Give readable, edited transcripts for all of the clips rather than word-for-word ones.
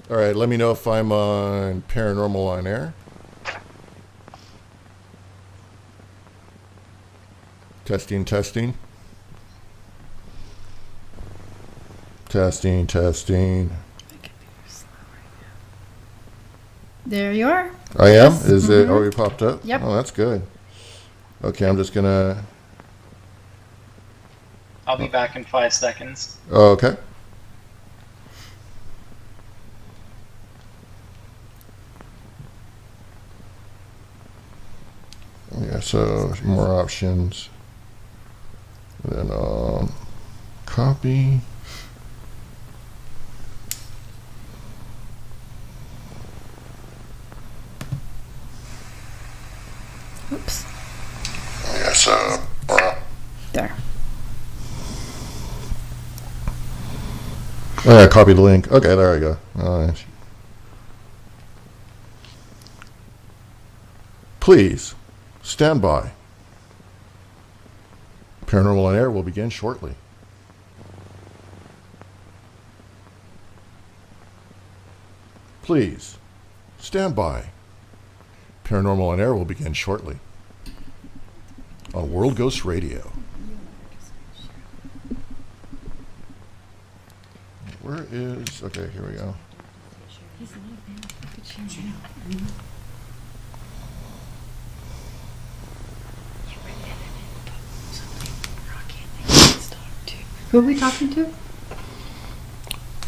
All right, let me know if I'm on Paranormal on Air. Testing, testing. Testing, testing. There you are. I am? Is it already popped up? Yep. Oh, that's good. Okay, I'm just going to... I'll be back in 5 seconds. Oh, okay. Yeah, so more options. And then copy. Oops. Yeah, so There. Oh, yeah, copy the link. Okay, there we go. Nice. Please stand by. Paranormal on Air will begin shortly. Please stand by. Paranormal on Air will begin shortly on World Ghost Radio. Where is... Okay, here we go. Who are we talking to?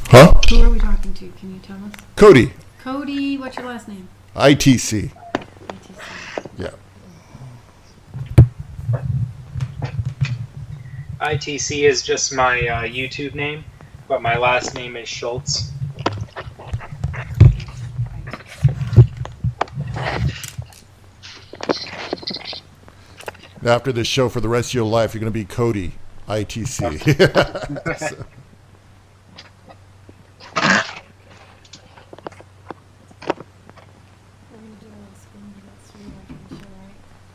Huh? Who are we talking to? Can you tell us? Cody. Cody, what's your last name? ITC. Yeah. ITC is just my YouTube name, but my last name is Shultz. After this show, for the rest of your life, you're going to be Cody, ITC. So.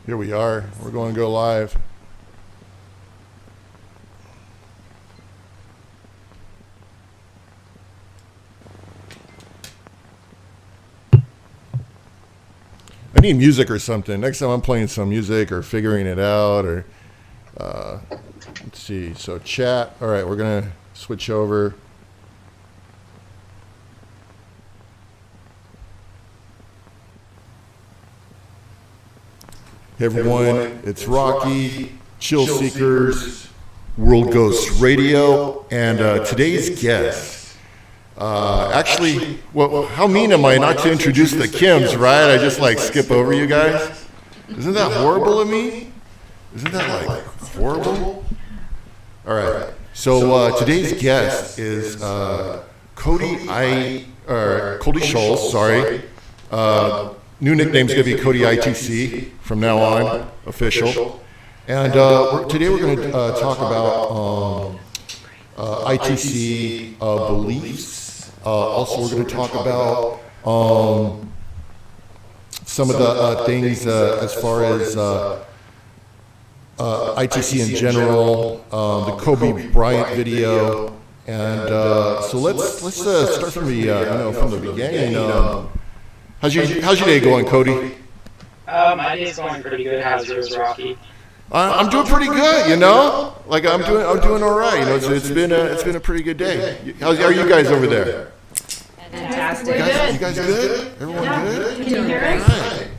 Here we are. We're going to go live. I need music or something. Next time I'm playing some music or figuring it out or let's see. So chat. All right, we're going to switch over. Hey everyone, it's Rocky, Chill Seekers, World Ghost Radio, and today's guest. Actually, well, how mean am I not to introduce the Kims, right? I just like skip over you guys. Isn't that horrible of me? Isn't that like horrible? All right. So today's guest is Cody Shultz. Sorry. New nickname's gonna be Cody ITC from now on, official. And today we're going to talk about ITC beliefs. Also, we're going to talk about some of the things as far as ITC in general, the Kobe Bryant video, and so let's start from the from the beginning. How's your day going, Cody? My day's going pretty good. How's yours, Rocky? I'm doing pretty good, you know. Like I'm doing all right. You know, it's been a pretty good day. How are you guys over there? Fantastic. You guys good? Everyone good? Can you hear us? Right.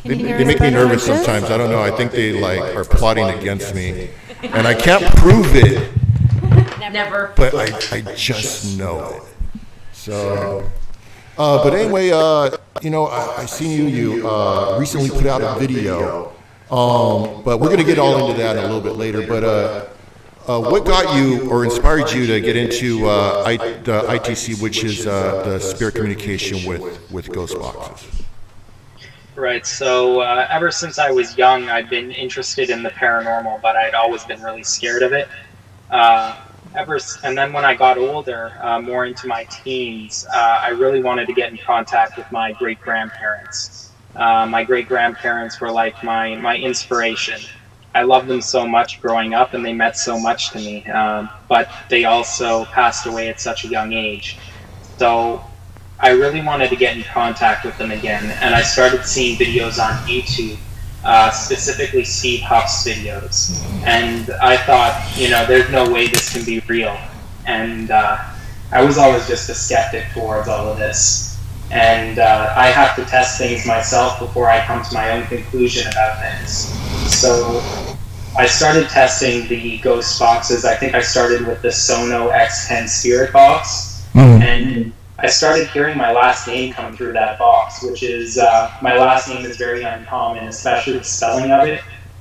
They make me nervous sometimes. I don't know. I think they like are plotting against me, and I can't prove it. Never. But I just know it. So. But anyway, you know, I seen you recently put out a video, but we're going to get all into that a little bit later. But what got you or inspired you to get into the ITC, which is the spirit communication with ghost boxes? Right, so ever since I was young, I've been interested in the paranormal, but I'd always been really scared of it. And then when I got older, more into my teens, I really wanted to get in contact with my great-grandparents. My great-grandparents were like my inspiration. I loved them so much growing up, and they meant so much to me, but they also passed away at such a young age. So I really wanted to get in contact with them again, and I started seeing videos on YouTube, specifically Steve Huff's videos. And I thought, there's no way this can be real. And I was always just a skeptic towards all of this. And I have to test things myself before I come to my own conclusion about things. So I started testing the ghost boxes. I think I started with the Sono X10 Spirit box. And I started hearing my last name come through that box, which is, my last name is very uncommon, especially the spelling of it.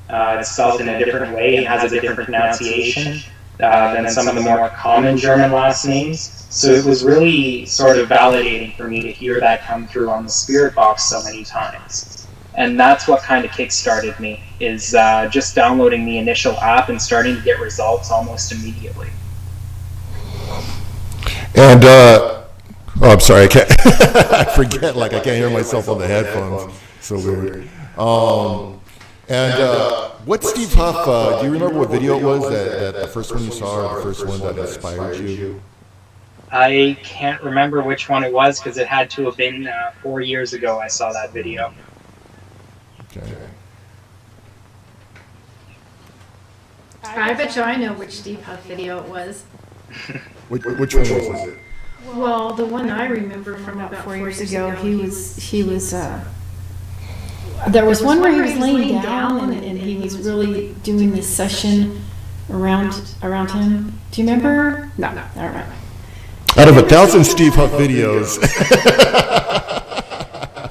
It's spelled in a different way and has a different pronunciation than some of the more common German last names. So it was really sort of validating for me to hear that come through on the Spirit box so many times. And that's what kind of kickstarted me, is just downloading the initial app and starting to get results almost immediately. And, I'm sorry, I can't, I forget, I can't hear myself on the headphones. So weird. What Steve Huff, do you remember what video it was, that the first one you saw, or the first one that inspired you? I can't remember which one it was, because it had to have been 4 years ago I saw that video. Okay. I bet you I know which Steve Huff video it was. Which one was it? Well, the one I remember from about 4 years ago, he was, there was one where he was laying down and he was really doing this session around him. Do you remember? No, I don't remember. Out of 1,000 Steve Huff videos.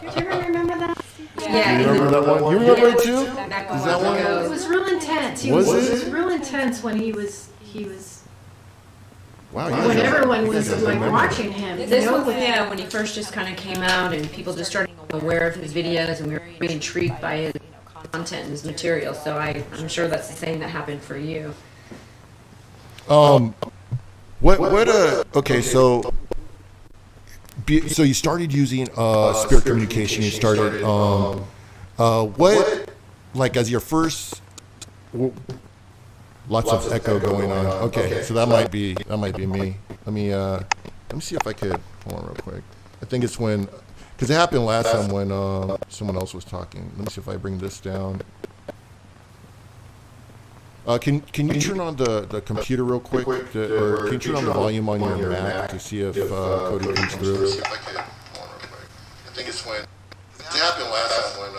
Do you remember that? Yeah. You remember that one? You remember it too? Is that one? It was real intense. It was real intense when he was. Wow, when everyone was watching him. This was when he first just kind of came out and people just started being aware of his videos, and we were really intrigued by his content and his material. So I'm sure that's the same that happened for you. Okay, so you started using spirit communication. You started as your first. Lots of echo going on. Okay, so that might be me. Let me see if I could. Hold on real quick. I think it's because it happened last time when someone else was talking. Let me see if I bring this down. Can you turn on the computer real quick, or can you turn on the volume on your Mac to see if Cody comes through? I think it's it happened last time when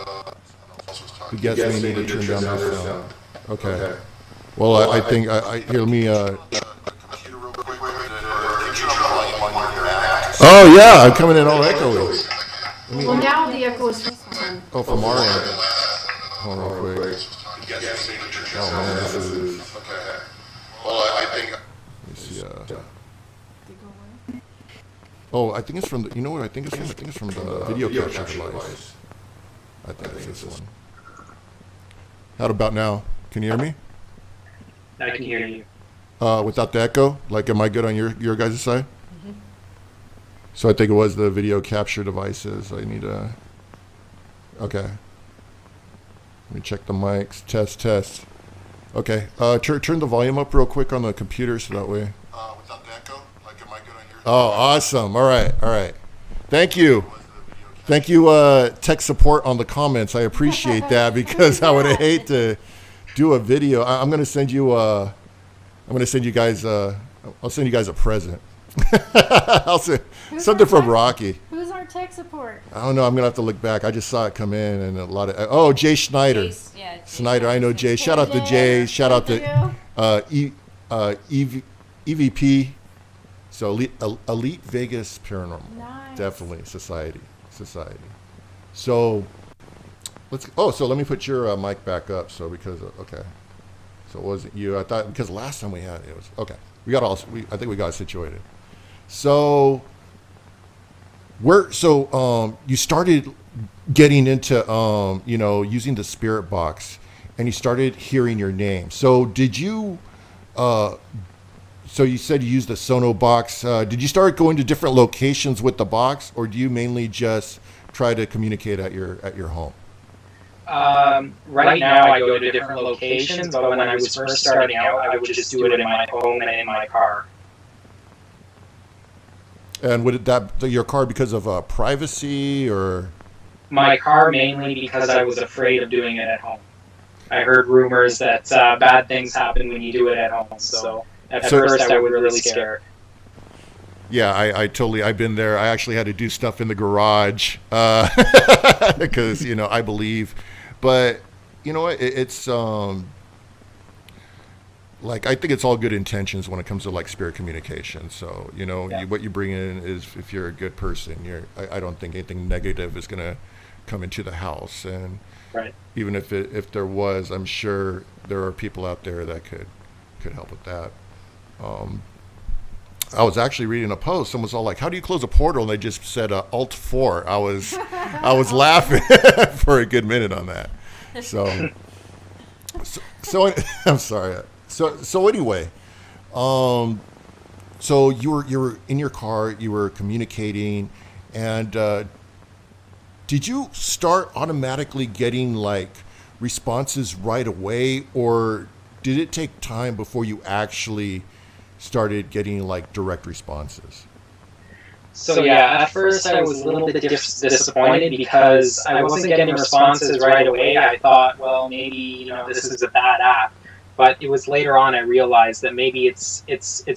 someone else was talking. You guys may need to turn down this sound. Okay. Well, I think here. Let me. Oh yeah, I'm coming in all echoey. Well, now the echo is from. Oh, from our end. Hold on real quick. Oh man, this is. Okay. Well, I think. Let me see. Oh, I think it's from the. You know what? I think it's from the video capture device. I think it's this one. How about now? Can you hear me? I can hear you. Without the echo? Am I good on your guys' side? Mm-hmm. So I think it was the video capture devices. I need to... Okay. Let me check the mics. Test. Okay. Turn the volume up real quick on the computer so that way... without the echo? Am I good on your... Oh, awesome. All right. Thank you. Thank you, tech support on the comments. I appreciate that because I would hate to... do a video. I'm gonna send you guys. I'll send you guys a present. I'll send something from Rocky. Who's our tech support? I don't know. I'm gonna have to look back. I just saw it come in, and a lot of. Jay Schneider. Schneider. I know Jay. Shout out to Jay. Shout out to EVP. So Elite Vegas Paranormal. Nice. Definitely society. So. So let me put your mic back up. So okay, so it wasn't you. I thought because last time we had it was okay. I think we got it situated. So you started getting into using the spirit box, and you started hearing your name. So did you? So you said you used the Sono box. Did you start going to different locations with the box, or do you mainly just try to communicate at your home? Right now I go to different locations, but when I was first starting out, I would just do it in my home and in my car. And would your car because of privacy or? My car mainly because I was afraid of doing it at home. I heard rumors that bad things happen when you do it at home. So at first I was really scared. Yeah, I've been there. I actually had to do stuff in the garage because, I believe. But, it's like, I think it's all good intentions when it comes to like spirit communication. So, what you bring in is, if you're a good person, I don't think anything negative is going to come into the house. And right. Even if there was, I'm sure there are people out there that could help with that. I was actually reading a post. Someone was all like, "How do you close a portal?" And they just said Alt 4. I was laughing for a good minute on that. So I'm sorry. So anyway, so you were in your car. You were communicating, and did you start automatically getting like responses right away, or did it take time before you actually started getting like direct responses? So yeah, at first I was a little bit disappointed because I wasn't getting responses right away. I thought, well, maybe this is a bad app. But it was later on I realized that maybe it's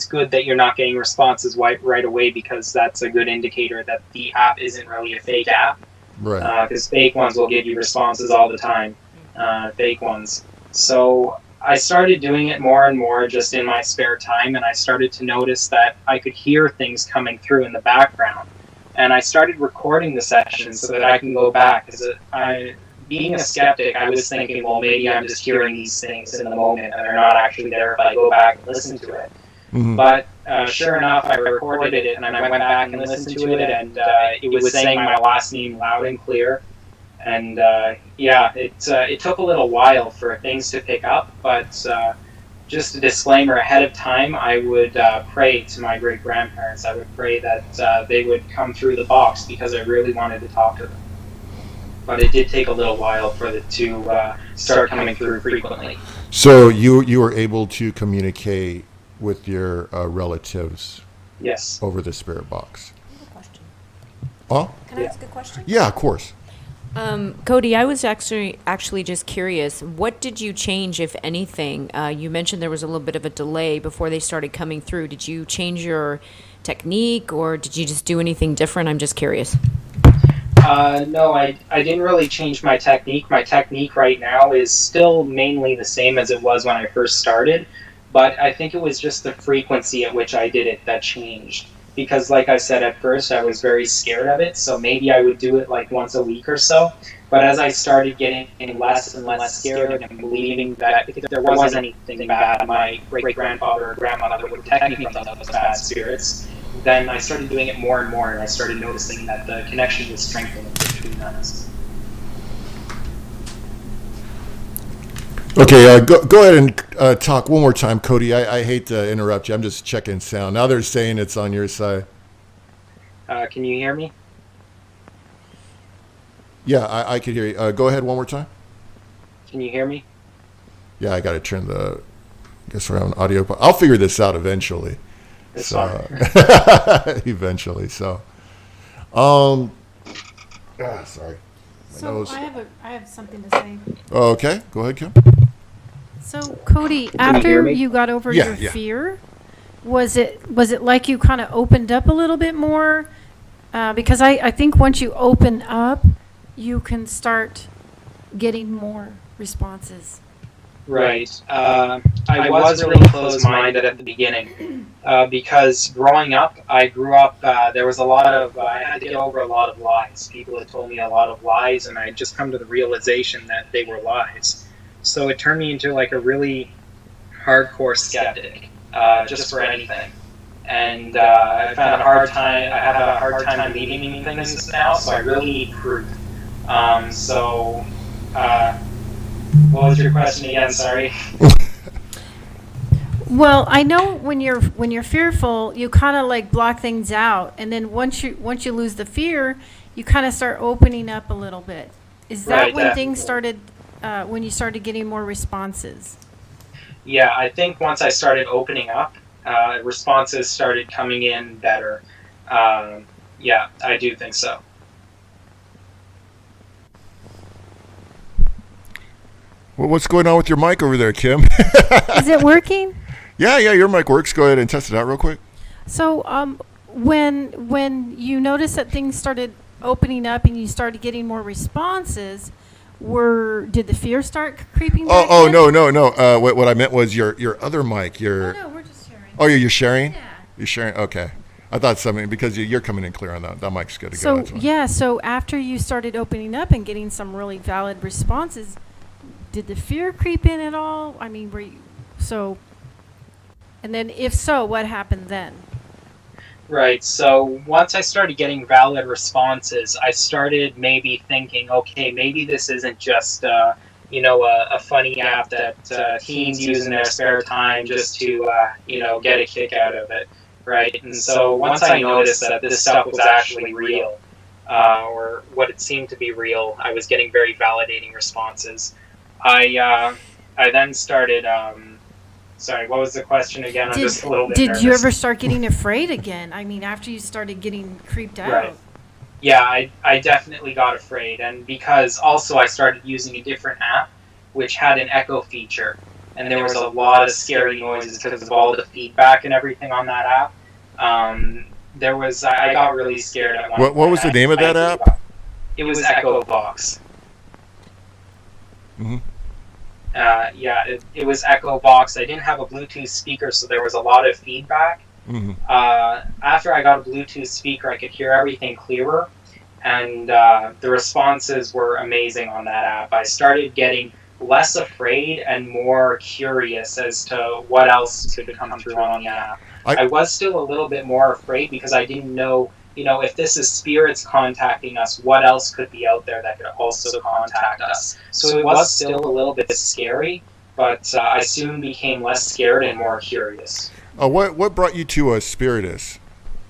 good that you're not getting responses right away, because that's a good indicator that the app isn't really a fake app. Right. Because fake ones will give you responses all the time. Fake ones. So I started doing it more and more just in my spare time, and I started to notice that I could hear things coming through in the background. And I started recording the sessions so that I can go back. Because being a skeptic, I was thinking, well, maybe I'm just hearing these things in the moment, and they're not actually there if I go back and listen to it. Mm-hmm. But sure enough, I recorded it, and I went back and listened to it, and it was saying my last name loud and clear. And it took a little while for things to pick up, but just a disclaimer ahead of time, I would pray to my great-grandparents. I would pray that they would come through the box, because I really wanted to talk to them. But it did take a little while for it to start coming through frequently. So you were able to communicate with your relatives? Yes. Over the spirit box? I have a question. Huh? Can I ask a question? Yeah, of course. Cody, I was actually just curious. What did you change, if anything? You mentioned there was a little bit of a delay before they started coming through. Did you change your technique, or did you just do anything different? I'm just curious. No, I didn't really change my technique. My technique right now is still mainly the same as it was when I first started, but I think it was just the frequency at which I did it that changed. Because like I said at first, I was very scared of it, so maybe I would do it like once a week or so. But as I started getting less and less scared and believing that if there was anything bad, my great-grandfather or grandmother would protect me from those bad spirits, then I started doing it more and more, and I started noticing that the connection was strengthening between us. Okay, go ahead and talk one more time, Cody. I hate to interrupt you. I'm just checking sound. Now they're saying it's on your side. Can you hear me? Yeah, I could hear you. Go ahead one more time. Can you hear me? Yeah, I got to turn the. I guess we're having audio. I'll figure this out eventually. It's fine. Eventually. So, sorry. So I have something to say. Okay, go ahead, Kim. So Cody, after you got over your fear, was it like you kind of opened up a little bit more? Because I think once you open up, you can start getting more responses. Right. I was really closed-minded at the beginning because growing up, I grew up, there was a lot of, I had to get over a lot of lies. People had told me a lot of lies, and I had just come to the realization that they were lies. So it turned me into like a really hardcore skeptic, just for anything. And I have a hard time believing things now, so I really need proof. What was your question again? Sorry. Well, I know when you're fearful, you kind of like block things out, and then once you lose the fear, you kind of start opening up a little bit. Is that when things started? When you started getting more responses? Yeah, I think once I started opening up, responses started coming in better. Yeah, I do think so. Well, what's going on with your mic over there, Kim? Is it working? Yeah, your mic works. Go ahead and test it out real quick. So, when you noticed that things started opening up and you started getting more responses, did the fear start creeping back in? No. What I meant was your other mic. Oh, no, we're just sharing. Oh, you're sharing? Yeah. You're sharing? Okay. I thought something, because you're coming in clear on that. That mic's good to go. So, That's fine. yeah, so after you started opening up and getting some really valid responses, did the fear creep in at all? I mean, and then if so, what happened then? Right, so once I started getting valid responses, I started maybe thinking, okay, maybe this isn't just, a funny app that teens use in their spare time just to, get a kick out of it, right? And so once I noticed that this stuff was actually real, or what it seemed to be real, I was getting very validating responses. I then started... Sorry, what was the question again? I'm just a little bit nervous. Did you ever start getting afraid again? I mean, after you started getting creeped out? Right. Yeah, I definitely got afraid. And because also I started using a different app, which had an echo feature. And there was a lot of scary noises because of all the feedback and everything on that app. I got really scared at one point. What was the name of that app? It was Echo Box. Mm-hmm. It was Echo Box. I didn't have a Bluetooth speaker, so there was a lot of feedback. Mm-hmm. After I got a Bluetooth speaker, I could hear everything clearer, and the responses were amazing on that app. I started getting less afraid and more curious as to what else could come through on the app. I was still a little bit more afraid because I didn't know, if this is spirits contacting us, what else could be out there that could also contact us? So it was still a little bit scary, but I soon became less scared and more curious. What brought you to Spiritus?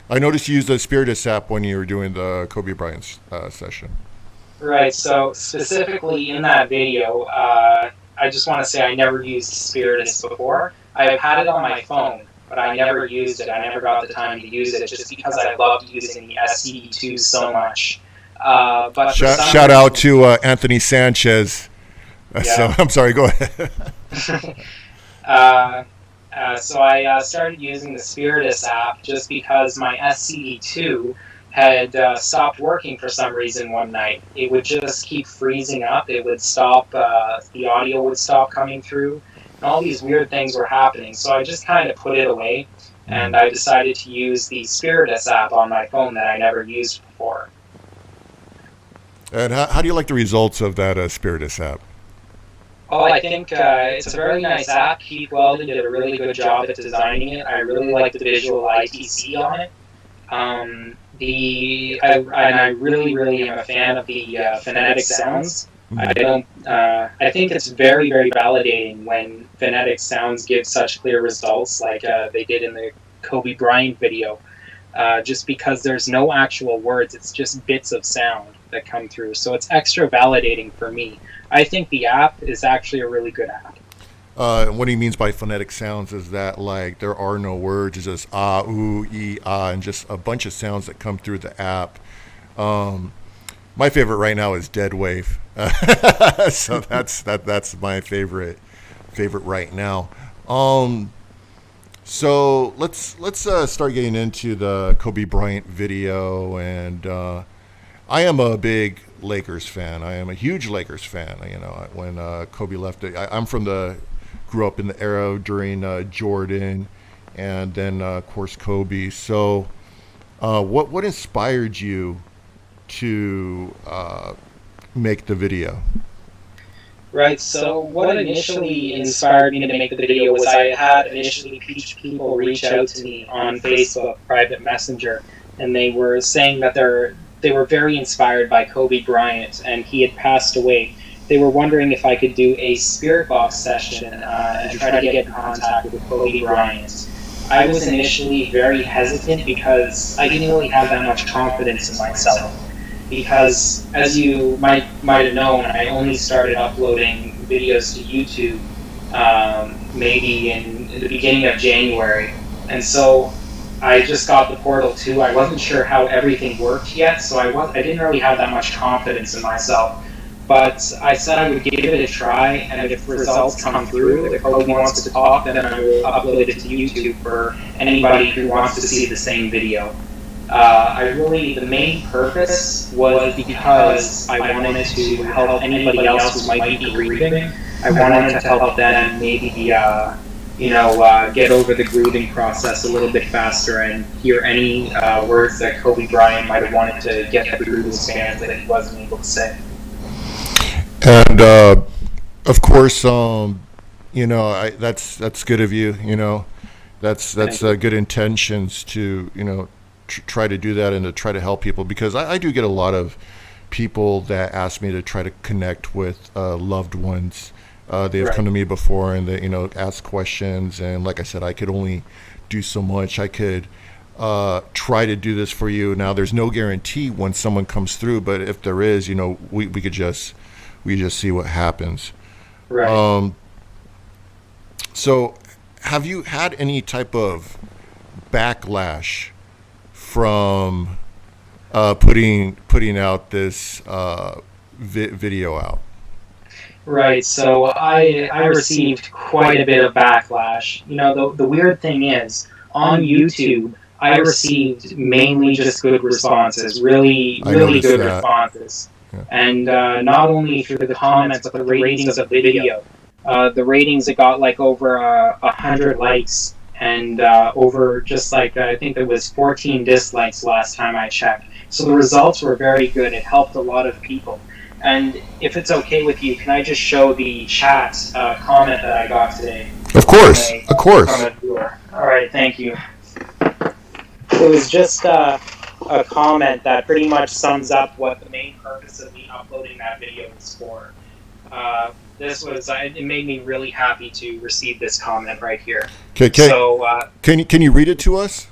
I noticed you used the Spiritus app when you were doing the Kobe Bryant session. Right, so specifically in that video, I just want to say I never used Spiritus before. I've had it on my phone, but I never used it. I never got the time to use it just because I loved using the SCD2 so much. But shout out to Anthony Sanchez. Yeah. So I'm sorry, go ahead. So I started using the Spiritus app just because my SCD2 had stopped working for some reason one night. It would just keep freezing up. It would stop, the audio would stop coming through. And all these weird things were happening. So I just kind of put it away, and I decided to use the Spiritus app on my phone that I never used before. And how do you like the results of that Spiritus app? Oh, I think it's a very nice app. Keith Weldon did a really good job at designing it. I really like the visual ITC on it. I really am a fan of the phonetic sounds. I think it's very, very validating when phonetic sounds give such clear results like they did in the Kobe Bryant video. Just because there's no actual words, it's just bits of sound that come through. So it's extra validating for me. I think the app is actually a really good app. What he means by phonetic sounds is that, like, there are no words. It's just ah, ooh, ee, ah, and just a bunch of sounds that come through the app. My favorite right now is Dead Wave. So that's my favorite right now. So let's start getting into the Kobe Bryant video, and I am a big Lakers fan. I am a huge Lakers fan. When Kobe left, grew up in the era during Jordan, and then of course Kobe. So, what inspired you to make the video? Right, so what initially inspired me to make the video was I had initially people reach out to me on Facebook, private messenger, and they were saying that they were very inspired by Kobe Bryant, and he had passed away. They were wondering if I could do a spirit box session and try to get in contact with Kobe Bryant. I was initially very hesitant because I didn't really have that much confidence in myself. Because, as you might have known, I only started uploading videos to YouTube maybe in the beginning of January. And so I just got the Portal 2. I wasn't sure how everything worked yet, so I didn't really have that much confidence in myself. But I said I would give it a try, and if results come through, if Kobe wants to talk, then I will upload it to YouTube for anybody who wants to see the same video. The main purpose was because I wanted to help anybody else who might be grieving. I wanted to help them maybe, get over the grieving process a little bit faster and hear any words that Kobe Bryant might have wanted to get through to his fans that he wasn't able to say. And of course, that's good of you. That's good intentions to try to do that and to try to help people, because I do get a lot of people that ask me to try to connect with loved ones. They have come to me before and they ask questions, and like I said, I could only do so much. I could try to do this for you. Now there's no guarantee when someone comes through, but if there is, we could just see what happens. Right. So have you had any type of backlash from putting out this video out? Right, so I received quite a bit of backlash. The weird thing is, on YouTube, I received mainly just good responses, really good responses. Yeah. And not only through the comments, but the ratings of the video. The ratings, it got like over 100 likes and over just like, I think there was 14 dislikes last time I checked. So the results were very good. It helped a lot of people. And if it's okay with you, can I just show the chat comment that I got today? Of course. All right, thank you. It was just a comment that pretty much sums up what the main purpose of me uploading that video was for. It made me really happy to receive this comment right here. Okay. So, can you read it to us?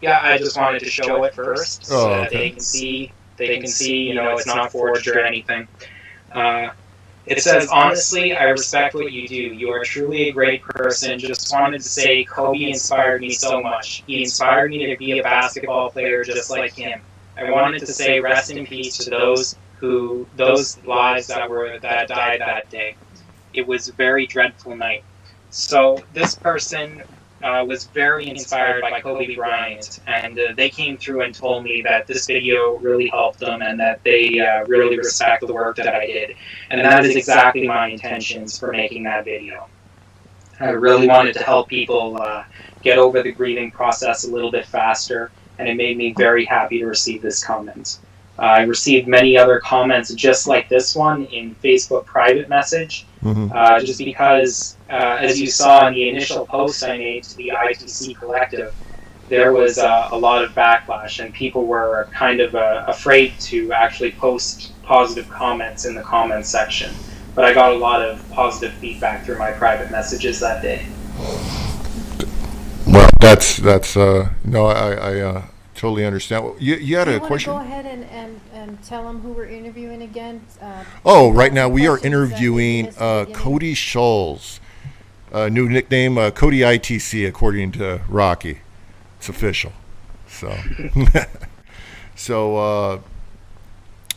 Yeah, I just wanted to show it first so that they can see. It's not forged or anything. It says, honestly, I respect what you do. You are truly a great person. Just wanted to say Kobe inspired me so much. He inspired me to be a basketball player just like him. I wanted to say rest in peace to those lives that died that day. It was a very dreadful night. So this person was very inspired by Kobe Bryant, and they came through and told me that this video really helped them and that they really respect the work that I did. And that is exactly my intentions for making that video. I really wanted to help people get over the grieving process a little bit faster, and it made me very happy to receive this comment. I received many other comments just like this one in Facebook private message, just because, as you saw in the initial post I made to the ITC Collective, there was a lot of backlash, and people were kind of afraid to actually post positive comments in the comments section. But I got a lot of positive feedback through my private messages that day. Well, that's no, I totally understand. You had a question? Go ahead and tell them who we're interviewing again. Right now we are interviewing Cody Shultz, new nickname Cody ITC, according to Rocky. It's official. So,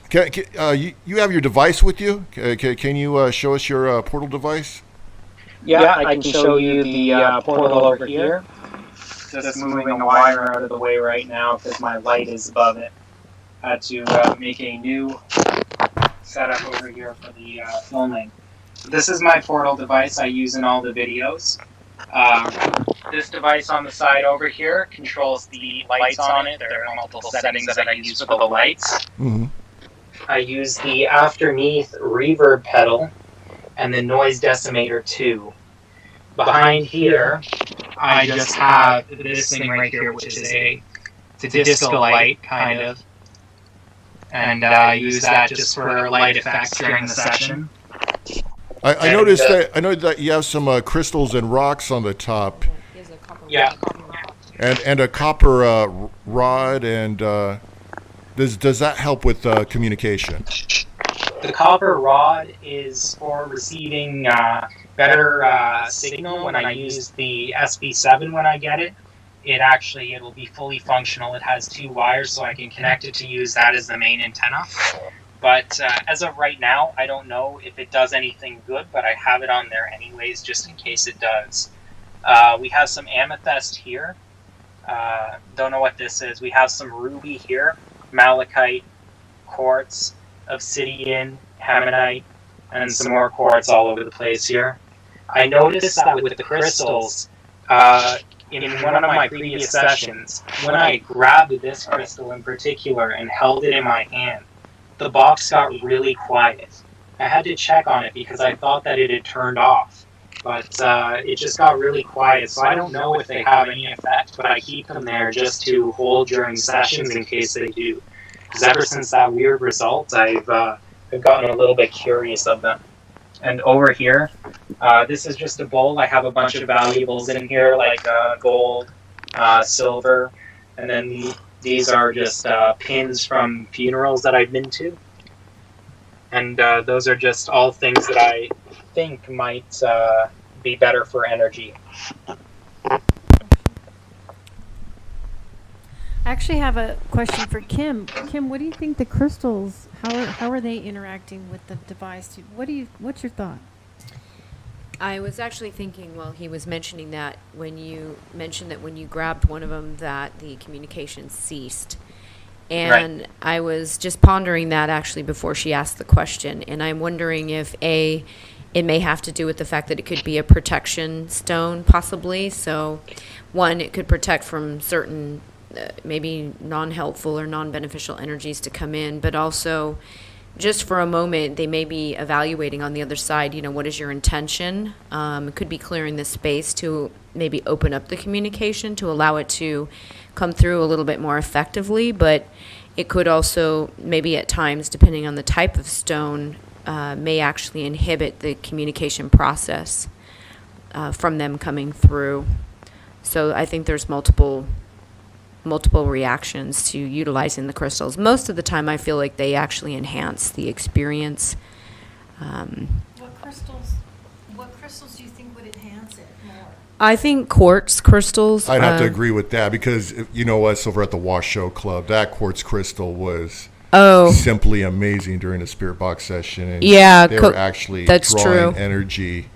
you have your device with you? Can you show us your portal device? Yeah, I can show you the portal over here. Just moving the wire out of the way right now because my light is above it. I had to make a new setup over here for the filming. This is my portal device I use in all the videos. This device on the side over here controls the lights on it. There are multiple settings that I use for the lights. Mm-hmm. I use the Afterneath reverb pedal and the noise decimator too. Behind here, I just have this thing right here, which is a disco light, kind of. And I use that just for light effects during the session. I noticed that you have some crystals and rocks on the top. Yeah. And a copper rod, and does that help with communication? The copper rod is for receiving better signal when I use the SB7 when I get it. it'll be fully functional. It has 2 wires, so I can connect it to use that as the main antenna. But as of right now, I don't know if it does anything good, but I have it on there anyways, just in case it does. We have some amethyst here. Don't know what this is. We have some ruby here, malachite, quartz, obsidian, hammonite, and some more quartz all over the place here. I noticed that with the crystals, in one of my previous sessions, when I grabbed this crystal in particular and held it in my hand, the box got really quiet. I had to check on it because I thought that it had turned off, but it just got really quiet. So I don't know if they have any effect, but I keep them there just to hold during sessions in case they do. Because ever since that weird result, I've gotten a little bit curious of them. And over here, this is just a bowl. I have a bunch of valuables in here, like gold, silver, and then these are just pins from funerals that I've been to. And those are just all things that I think might be better for energy. I actually have a question for Kim. Kim, what do you think the crystals, how are they interacting with the device? What's your thought? I was actually thinking while he was mentioning that, when you mentioned that when you grabbed one of them that the communication ceased. And right. I was just pondering that actually before she asked the question. And I'm wondering if it may have to do with the fact that it could be a protection stone possibly. So one, it could protect from certain maybe non-helpful or non-beneficial energies to come in, but also just for a moment, they may be evaluating on the other side, what is your intention? It could be clearing the space to maybe open up the communication to allow it to come through a little bit more effectively, but it could also maybe at times, depending on the type of stone, may actually inhibit the communication process from them coming through. So I think there's multiple reactions to utilizing the crystals. Most of the time I feel like they actually enhance the experience. What crystals do you think would enhance it more? I think quartz crystals. I'd have to agree with that because you know us over at the Wash Show Club, that quartz crystal was simply amazing during the Spirit Box session. And they were actually drawing energy.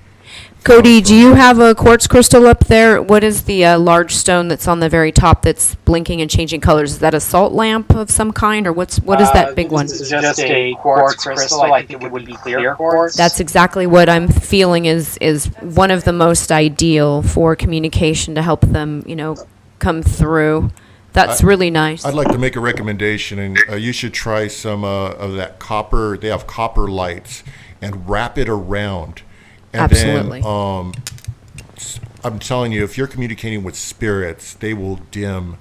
Cody, do you have a quartz crystal up there? What is the large stone that's on the very top that's blinking and changing colors? Is that a salt lamp of some kind, or what is that big one? This is just a quartz crystal. I think it would be clear quartz. That's exactly what I'm feeling is one of the most ideal for communication to help them, come through. That's really nice. I'd like to make a recommendation, and you should try some of that copper. They have copper lights, and wrap it around. And absolutely. Then, I'm telling you, if you're communicating with spirits, they will dim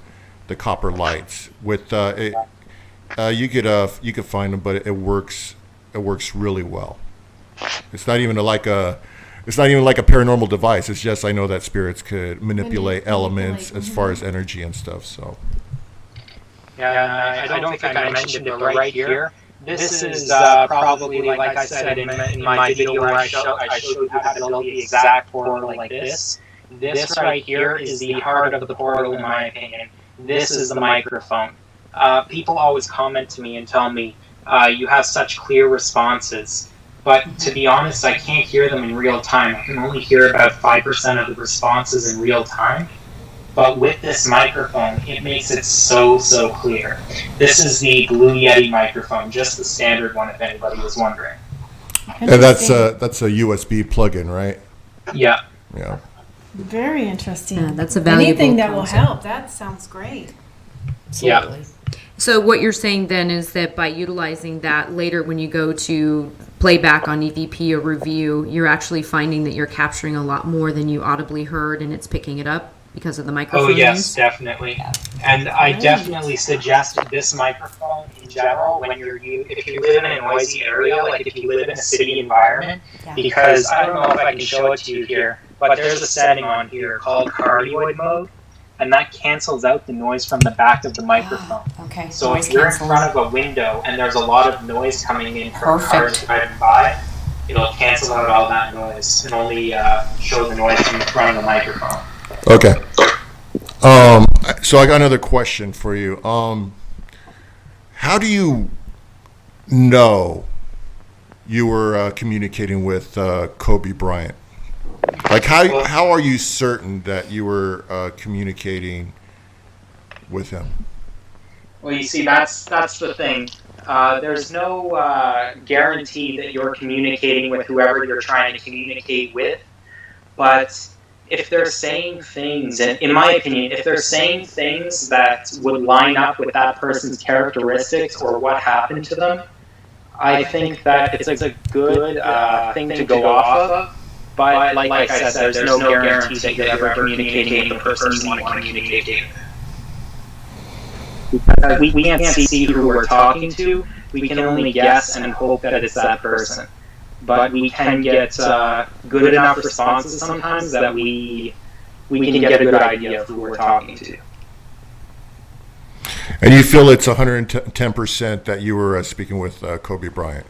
the copper lights. With you could find them, but it works. It works really well. It's not even like a paranormal device. It's just I know that spirits could manipulate elements as far as energy and stuff. So. Yeah, I don't think I mentioned it, but right here. This is probably, like I said in my video where I showed you how to build the exact portal like this. This right here is the heart of the portal, in my opinion. This is the microphone. People always comment to me and tell me, you have such clear responses. But to be honest, I can't hear them in real time. I can only hear about 5% of the responses in real time. But with this microphone, it makes it so clear. This is the Blue Yeti microphone, just the standard one, if anybody was wondering. And that's a USB plug-in, right? Yeah. Yeah. Very interesting. Yeah, that's a valuable Anything that concept. will help. That sounds great. Absolutely. Yeah. So what you're saying then is that by utilizing that later when you go to play back on EVP or review, you're actually finding that you're capturing a lot more than you audibly heard and it's picking it up because of the microphone. Oh, yes, definitely. And I definitely suggest this microphone in general when if you live in a noisy area, like if you live in a city environment, because I don't know if I can show it to you here, but there's a setting on here called cardioid mode, and that cancels out the noise from the back of the microphone. Okay. So if you're in front of a window and there's a lot of noise coming in from cars driving by, it'll cancel out all that noise and only show the noise from the front of the microphone. Okay. So I got another question for you. How do you know you were communicating with Kobe Bryant? Like, how are you certain that you were communicating with him? Well, you see, that's the thing. There's no guarantee that you're communicating with whoever you're trying to communicate with. But if they're saying things, and in my opinion, if they're saying things that would line up with that person's characteristics or what happened to them, I think that it's a good thing to go off of. But like I said, there's no guarantee that you're ever communicating with the person you want to communicate with. Because we can't see who we're talking to. We can only guess and hope that it's that person. But we can get good enough responses sometimes that we can get a good idea of who we're talking to. And you feel it's 110% that you were speaking with Kobe Bryant?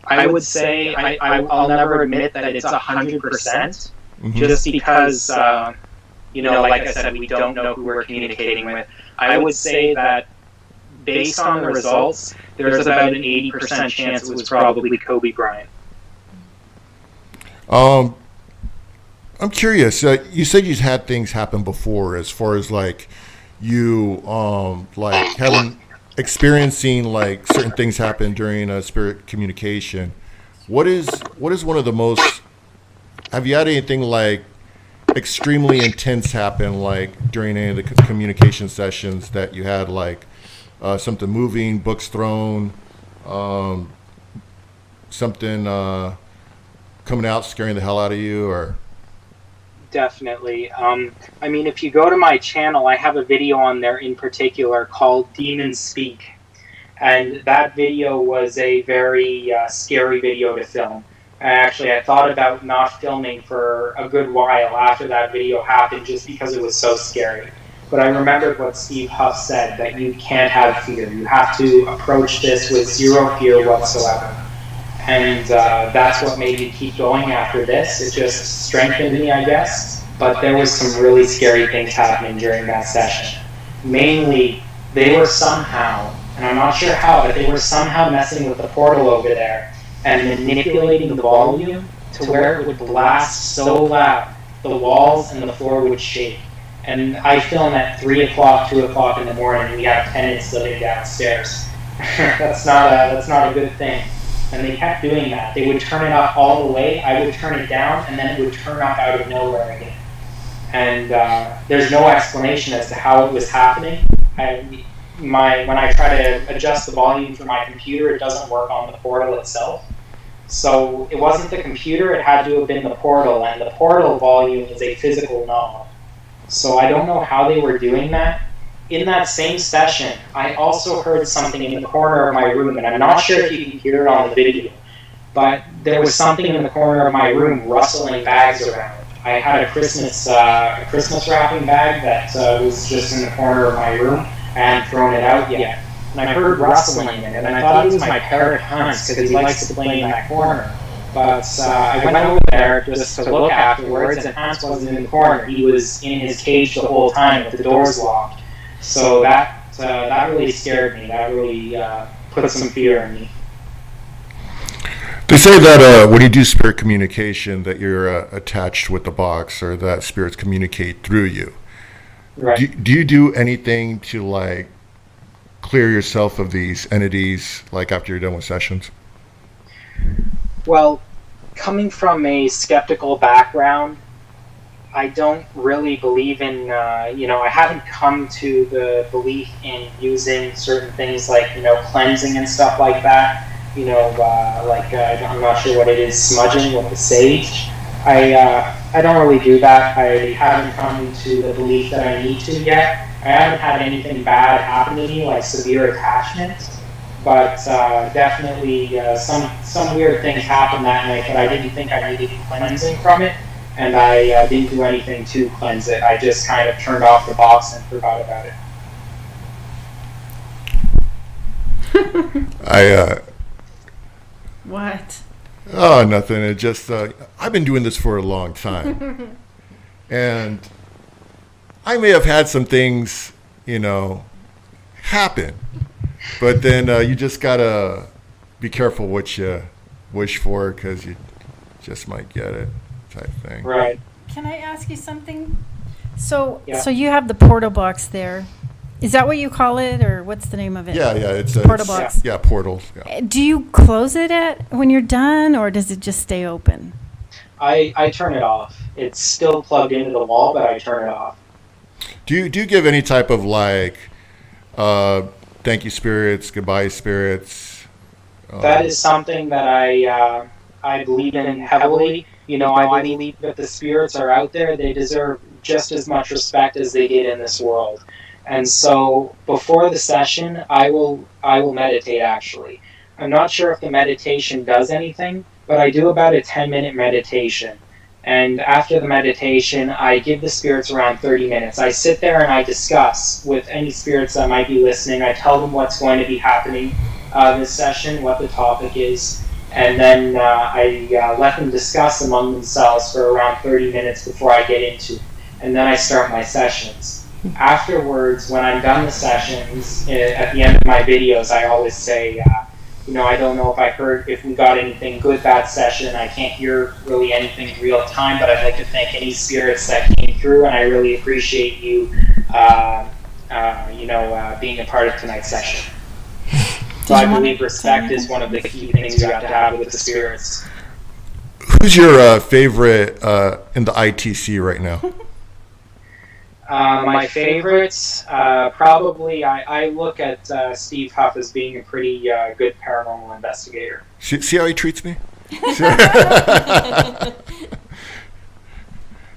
I would say I'll never admit that it's 100%, just because, like I said, we don't know who we're communicating with. I would say that based on the results, there's about an 80% chance it was probably Kobe Bryant. I'm curious. You said you've had things happen before, as far as like you like having experiencing like certain things happen during a spirit communication. What is one of the most? Have you had anything like extremely intense happen like during any of the communication sessions that you had, like something moving, books thrown, something coming out scaring the hell out of you, or? Definitely. I mean, if you go to my channel, I have a video on there in particular called Demons Speak. And that video was a very scary video to film. I thought about not filming for a good while after that video happened just because it was so scary. But I remembered what Steve Huff said, that you can't have fear. You have to approach this with zero fear whatsoever. And that's what made me keep going after this. It just strengthened me, I guess. But there was some really scary things happening during that session. Mainly, they were somehow, and I'm not sure how, but they were somehow messing with the portal over there and manipulating the volume to where it would blast so loud, the walls and the floor would shake. And I film at 3 o'clock, 2 o'clock in the morning, and we have tenants living downstairs. That's not a good thing. And they kept doing that. They would turn it up all the way, I would turn it down, and then it would turn up out of nowhere again. And there's no explanation as to how it was happening. When I try to adjust the volume for my computer, it doesn't work on the portal itself. So it wasn't the computer, it had to have been the portal, and the portal volume is a physical knob. So I don't know how they were doing that. In that same session, I also heard something in the corner of my room, and I'm not sure if you can hear it on the video, but there was something in the corner of my room rustling bags around. I had a Christmas wrapping bag that was just in the corner of my room. I hadn't thrown it out yet. And I heard rustling in it, and I thought it was my parrot Hans, because he likes to play in that corner. But I went over there just to look afterwards, and Hans wasn't in the corner. He was in his cage the whole time with the doors locked. So that really scared me. That really put some fear in me. They say that when you do spirit communication, that you're attached with the box, or that spirits communicate through you. Right. Do you do anything to like clear yourself of these entities, like after you're done with sessions? Well, coming from a skeptical background, I don't really believe in, I haven't come to the belief in using certain things like, cleansing and stuff like that. I'm not sure what it is, smudging with the sage. I don't really do that. I haven't come to the belief that I need to yet. I haven't had anything bad happen to me, like severe attachment. But definitely some weird things happened that night, but I didn't think I needed cleansing from it. And I didn't do anything to cleanse it. I just kind of turned off the box and forgot about it. What? Oh, nothing. It just I've been doing this for a long time, and I may have had some things, happen, but then you just gotta be careful what you wish for, because you just might get it, type thing. Right. Can I ask you something? So, Yeah. so you have the portal box there. Is that what you call it, or what's the name of it? Yeah, it's Portal box. Yeah, portals. Yeah. Do you close it when you're done, or does it just stay open? I turn it off. It's still plugged into the wall, but I turn it off. Do you give any type of thank you spirits, goodbye spirits? That is something that I believe in heavily. I believe that the spirits are out there. They deserve just as much respect as they did in this world. And so before the session, I will meditate, actually. I'm not sure if the meditation does anything, but I do about a 10-minute meditation. And after the meditation, I give the spirits around 30 minutes. I sit there and I discuss with any spirits that might be listening. I tell them what's going to be happening this session, what the topic is, and then I let them discuss among themselves for around 30 minutes before I get into it. And then I start my sessions. Afterwards, when I'm done the sessions, at the end of my videos, I always say, I don't know if we got anything good that session. I can't hear really anything real time, but I'd like to thank any spirits that came through, and I really appreciate you, being a part of tonight's session. So I believe respect is one of the key things you have to have with the spirits. Who's your favorite in the ITC right now? My favorites, probably, I look at Steve Huff as being a pretty good paranormal investigator. See how he treats me?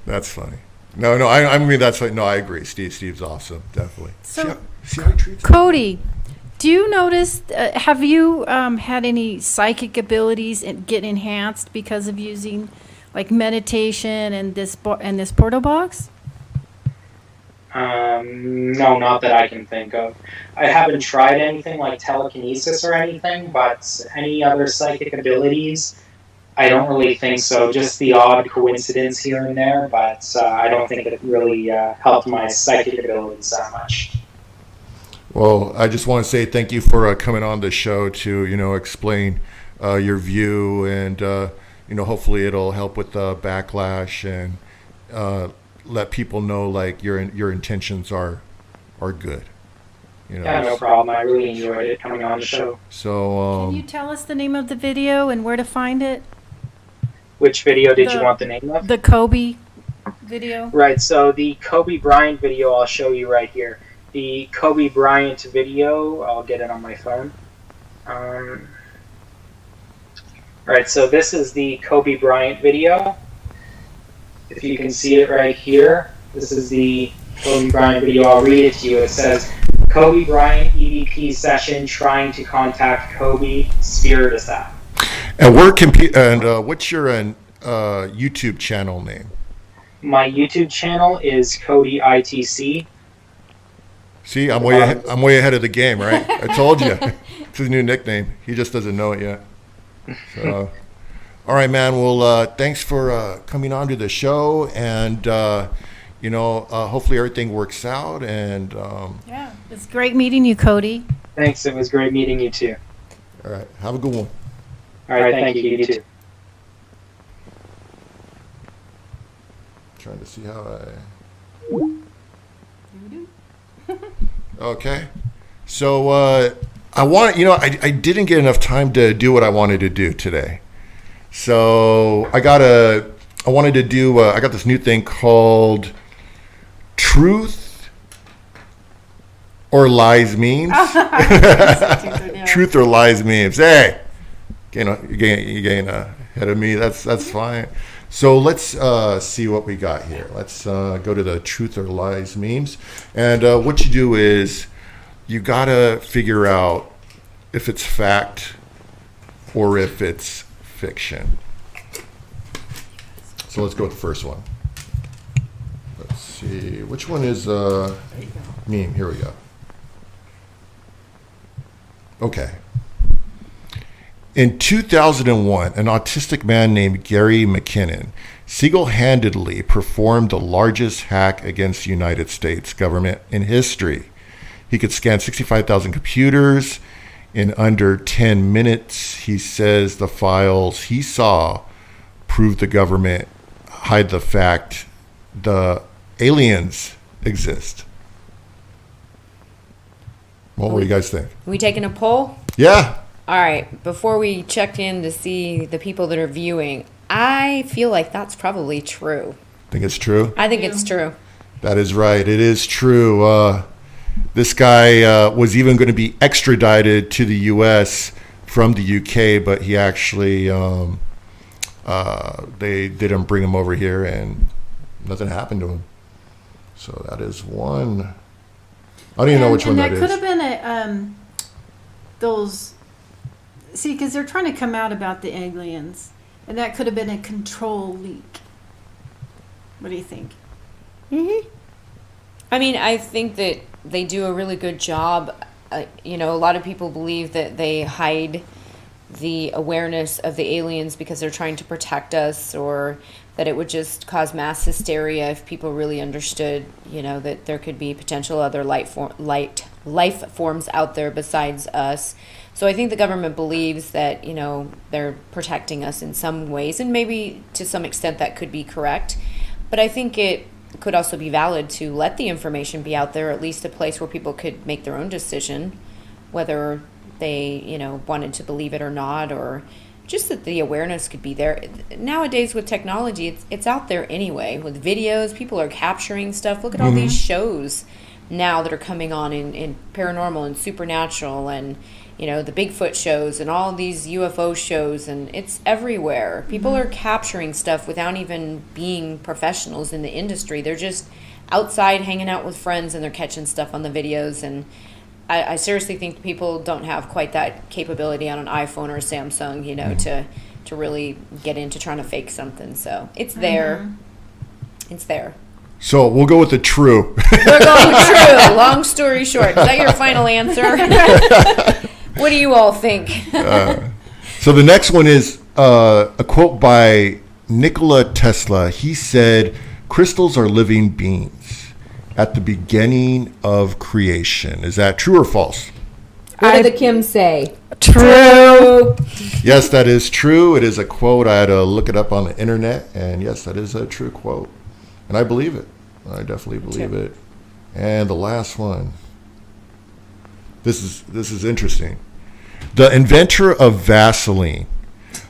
That's funny. No, I mean, that's like, no, I agree. Steve's awesome, definitely. So, see how he treats me? Cody, do you notice, have you had any psychic abilities get enhanced because of using like meditation and this portal box? No, not that I can think of. I haven't tried anything like telekinesis or anything, but any other psychic abilities, I don't really think so. Just the odd coincidence here and there, but I don't think it really helped my psychic abilities that much. Well, I just want to say thank you for coming on the show to, explain your view, and, hopefully it'll help with the backlash, and let people know like your intentions are good. Yeah, no problem. I really enjoyed it coming on the show. So can you tell us the name of the video and where to find it? Which video did you want the name of? The Kobe video. Right, so the Kobe Bryant video I'll show you right here. The Kobe Bryant video, I'll get it on my phone. Right, so this is the Kobe Bryant video. If you can see it right here, this is the Kobe Bryant video. I'll read it to you. It says, Kobe Bryant EVP session trying to contact Kobe Spiritus app. and what's your YouTube channel name? My YouTube channel is Cody ITC. See, I'm way ahead of the game, right? I told you. It's his new nickname. He just doesn't know it yet. So, all right, man. Well, thanks for coming on to the show, and hopefully everything works out. And yeah, it's great meeting you, Cody. Thanks. It was great meeting you too. All right, have a good one. All right, thank you. You too. Trying to see how Okay. So I didn't get enough time to do what I wanted to do today. So I got this new thing called Truth or Lies memes. Truth or Lies memes. Hey, you're getting ahead of me. That's fine. So let's see what we got here. Let's go to the Truth or Lies memes. And what you do is you got to figure out if it's fact or if it's fiction. So let's go with the first one. Let's see. Which one is meme? Here we go. Okay. In 2001, an autistic man named Gary McKinnon single-handedly performed the largest hack against the United States government in history. He could scan 65,000 computers in under 10 minutes. He says the files he saw proved the government hide the fact the aliens exist. What do you guys think? We taking a poll? Yeah. All right. Before we check in to see the people that are viewing, I feel like that's probably true. Think it's true? I think it's true. That is right. It is true. This guy was even going to be extradited to the U.S. from the U.K., but he actually, they didn't bring him over here, and nothing happened to him. So that is one. I don't even know which one that is. And that could have been those. See, because they're trying to come out about the aliens, and that could have been a control leak. What do you think? I mean, I think that they do a really good job. A lot of people believe that they hide the awareness of the aliens because they're trying to protect us, or that it would just cause mass hysteria if people really understood, that there could be potential other life forms out there besides us. So I think the government believes that, they're protecting us in some ways, and maybe to some extent that could be correct. But I think it could also be valid to let the information be out there, at least a place where people could make their own decision, whether they, wanted to believe it or not, or just that the awareness could be there. Nowadays with technology, it's out there anyway. With videos, people are capturing stuff. Look at all these shows now that are coming on in paranormal and supernatural, and the Bigfoot shows and all these UFO shows, and it's everywhere. People are capturing stuff without even being professionals in the industry. They're just outside hanging out with friends, and they're catching stuff on the videos. And I seriously think people don't have quite that capability on an iPhone or a Samsung, to really get into trying to fake something. So it's there. It's there. So we'll go with the true. We're going true. Long story short. Is that your final answer? What do you all think? So the next one is a quote by Nikola Tesla. He said, "Crystals are living beings at the beginning of creation." Is that true or false? What did the Kim say? True. Yes, that is true. It is a quote. I had to look it up on the internet, and yes, that is a true quote. And I believe it. I definitely believe it. And the last one. This is interesting. The inventor of Vaseline.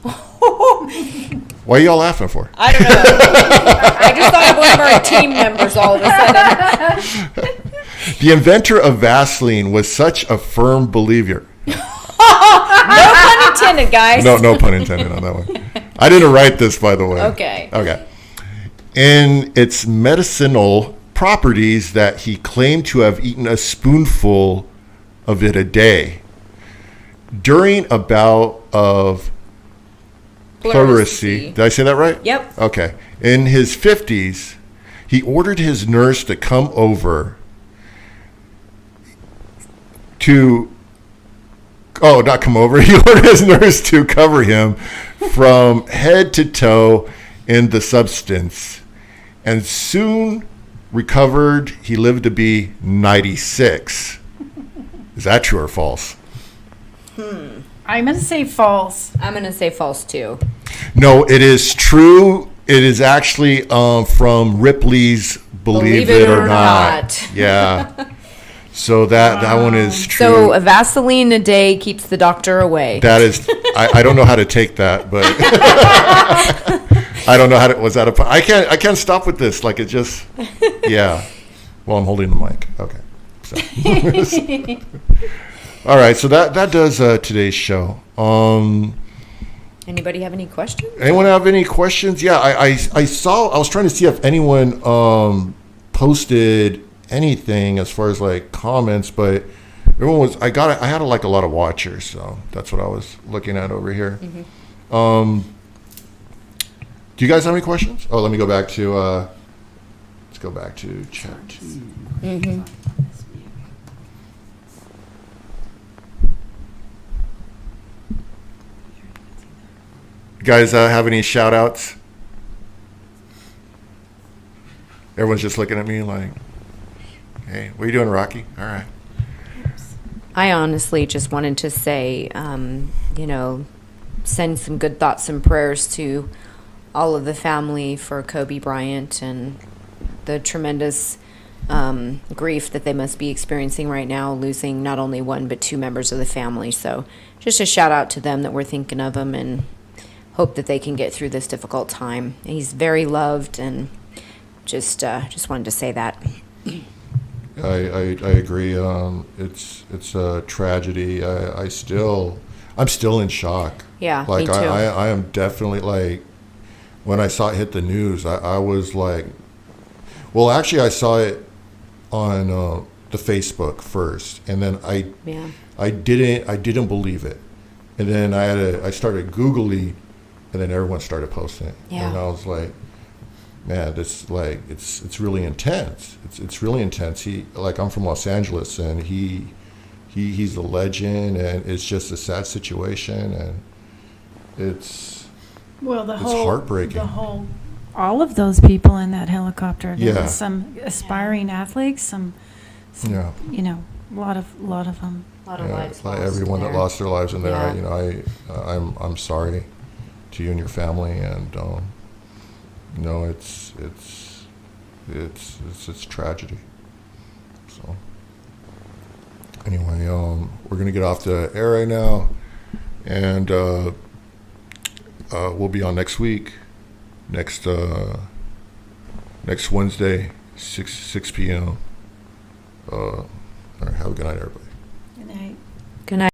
What are y'all laughing for? I don't know. I just thought of one of our team members all of a sudden. The inventor of Vaseline was such a firm believer. No pun intended, guys. No pun intended on that one. I didn't write this, by the way. Okay. In its medicinal properties that he claimed to have eaten a spoonful of it a day. During a bout of pleurisy. Did I say that right? Yep. Okay. In his 50s, he ordered his nurse to come over to... Oh, not come over. He ordered his nurse to cover him from head to toe in the substance, and soon recovered. He lived to be 96. Is that true or false? I'm going to say false. I'm going to say false too. No, it is true. It is actually from Ripley's Believe It or Not. Yeah. So that one is true. So a Vaseline a day keeps the doctor away. That is, I don't know how to take that, but I don't know how to. Was that a? I can't stop with this. Like it just, yeah. Well, I'm holding the mic. Okay. So. All right. So that does today's show. Anybody have any questions? Anyone have any questions? Yeah, I saw. I was trying to see if anyone posted anything as far as like comments, but everyone was. I had like a lot of watchers, so that's what I was looking at over here. Mm-hmm. Do you guys have any questions? Oh, let me go back to. Let's go back to chat 2. Mm-hmm. guys have any shout outs? Everyone's just looking at me like, hey, what are you doing, Rocky? All right. I honestly just wanted to say, send some good thoughts and prayers to all of the family for Kobe Bryant and the tremendous grief that they must be experiencing right now, losing not only one but two members of the family. So just a shout out to them that we're thinking of them and hope that they can get through this difficult time. He's very loved, and just wanted to say that. I agree. It's a tragedy. I'm still in shock. Yeah, like me too. I am definitely like, when I saw it hit the news, I was like, well, actually I saw it on the Facebook first, and then I didn't believe it, and then I started Googling, and then everyone started posting it, and I was like, man, this like it's really intense. It's really intense. I'm from Los Angeles, and he's a legend, and it's just a sad situation, and it's heartbreaking. All of those people in that helicopter. There Yeah. was some aspiring athletes, some Yeah. a lot of them. A lot of lives Like lost everyone that there. lost their lives in there. Yeah. I'm sorry to you and your family, and it's tragedy. So anyway, we're gonna get off the air right now, and we'll be on next week, next Wednesday, 6 p.m. All right, have a good night, everybody. Good night. Good night.